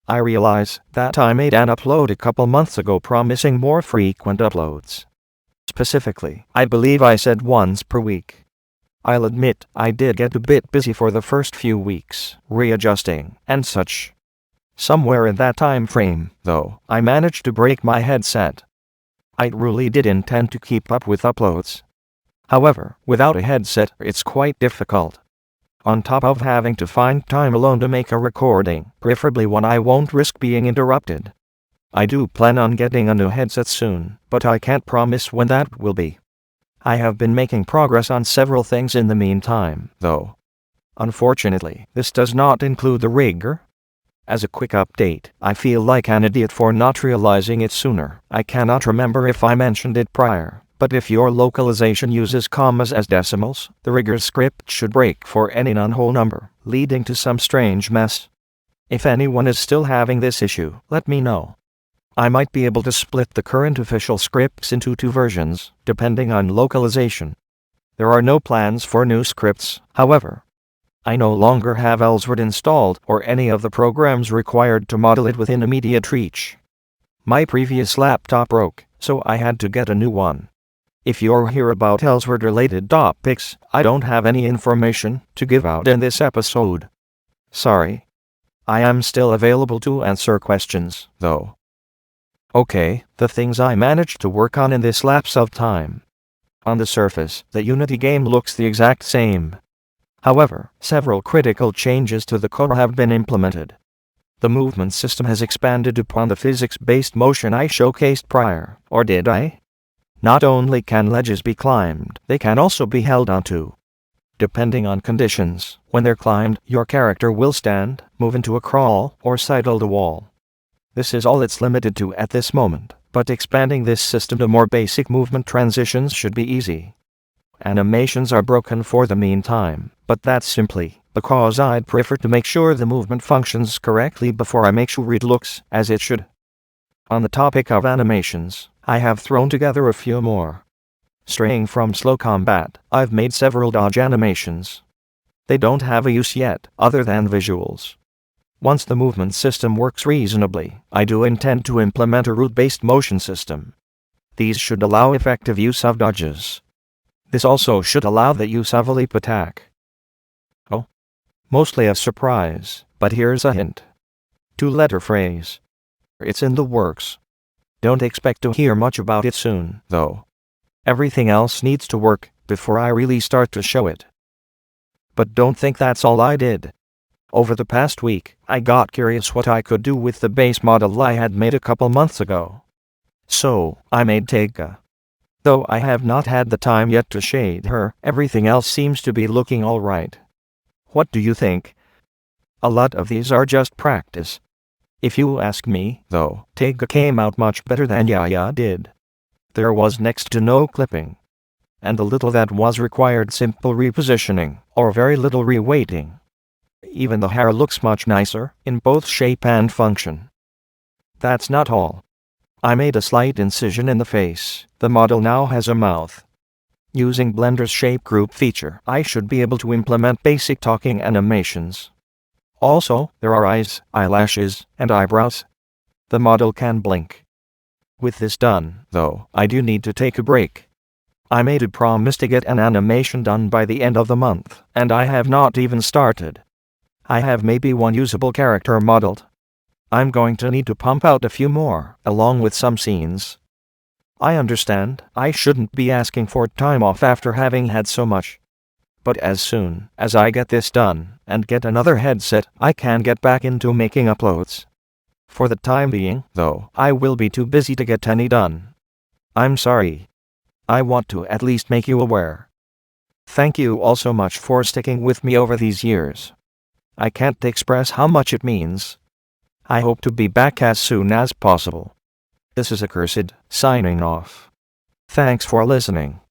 I realize that I made an upload a couple months ago promising more frequent uploads. Specifically, I believe I said once per week. I'll admit, I did get a bit busy for the first few weeks, readjusting, and such. Somewhere in that time frame, though, I managed to break my headset. I really did intend to keep up with uploads. However, without a headset, it's quite difficult. On top of having to find time alone to make a recording, preferably one I won't risk being interrupted. I do plan on getting a new headset soon, but I can't promise when that will be. I have been making progress on several things in the meantime, though. Unfortunately, this does not include the rigger. As a quick update, I feel like an idiot for not realizing it sooner. I cannot remember if I mentioned it prior, but if your localization uses commas as decimals, the rigger script should break for any non-whole number, leading to some strange mess. If anyone is still having this issue, let me know. I might be able to split the current official scripts into 2 versions, depending on localization. There are no plans for new scripts, however. I no longer have Ellsworth installed or any of the programs required to model it within immediate reach. My previous laptop broke, so I had to get a new one. If you're here about Ellsworth-related topics, I don't have any information to give out in this episode. Sorry. I am still available to answer questions, though. Okay, the things I managed to work on in this lapse of time. On the surface, the Unity game looks the exact same. However, several critical changes to the core have been implemented. The movement system has expanded upon the physics-based motion I showcased prior, or did I? Not only can ledges be climbed, they can also be held onto. Depending on conditions, when they're climbed, your character will stand, move into a crawl, or sidle the wall. This is all it's limited to at this moment, but expanding this system to more basic movement transitions should be easy. Animations are broken for the meantime, but that's simply because I'd prefer to make sure the movement functions correctly before I make sure it looks as it should. On the topic of animations, I have thrown together a few more. Straying from slow combat, I've made several dodge animations. They don't have a use yet, other than visuals. Once the movement system works reasonably, I do intend to implement a route-based motion system. These should allow effective use of dodges. This also should allow the use of a leap attack. Oh. Mostly a surprise, but here's a hint. 2-letter phrase. It's in the works. Don't expect to hear much about it soon, though. Everything else needs to work before I really start to show it. But don't think that's all I did. Over the past week, I got curious what I could do with the base model I had made a couple months ago. So, I made Tega. Though I have not had the time yet to shade her, everything else seems to be looking alright. What do you think? A lot of these are just practice. If you ask me, though, Tega came out much better than Yaya did. There was next to no clipping. And the little that was required simple repositioning, or very little reweighting. Even the hair looks much nicer, in both shape and function. That's not all. I made a slight incision in the face. The model now has a mouth. Using Blender's shape group feature, I should be able to implement basic talking animations. Also, there are eyes, eyelashes, and eyebrows. The model can blink. With this done, though, I do need to take a break. I made a promise to get an animation done by the end of the month, and I have not even started. I have maybe one usable character modeled. I'm going to need to pump out a few more, along with some scenes. I understand, I shouldn't be asking for time off after having had so much. But as soon as I get this done, and get another headset, I can get back into making uploads. For the time being, though, I will be too busy to get any done. I'm sorry. I want to at least make you aware. Thank you all so much for sticking with me over these years. I can't express how much it means. I hope to be back as soon as possible. This is Accursed, signing off. Thanks for listening.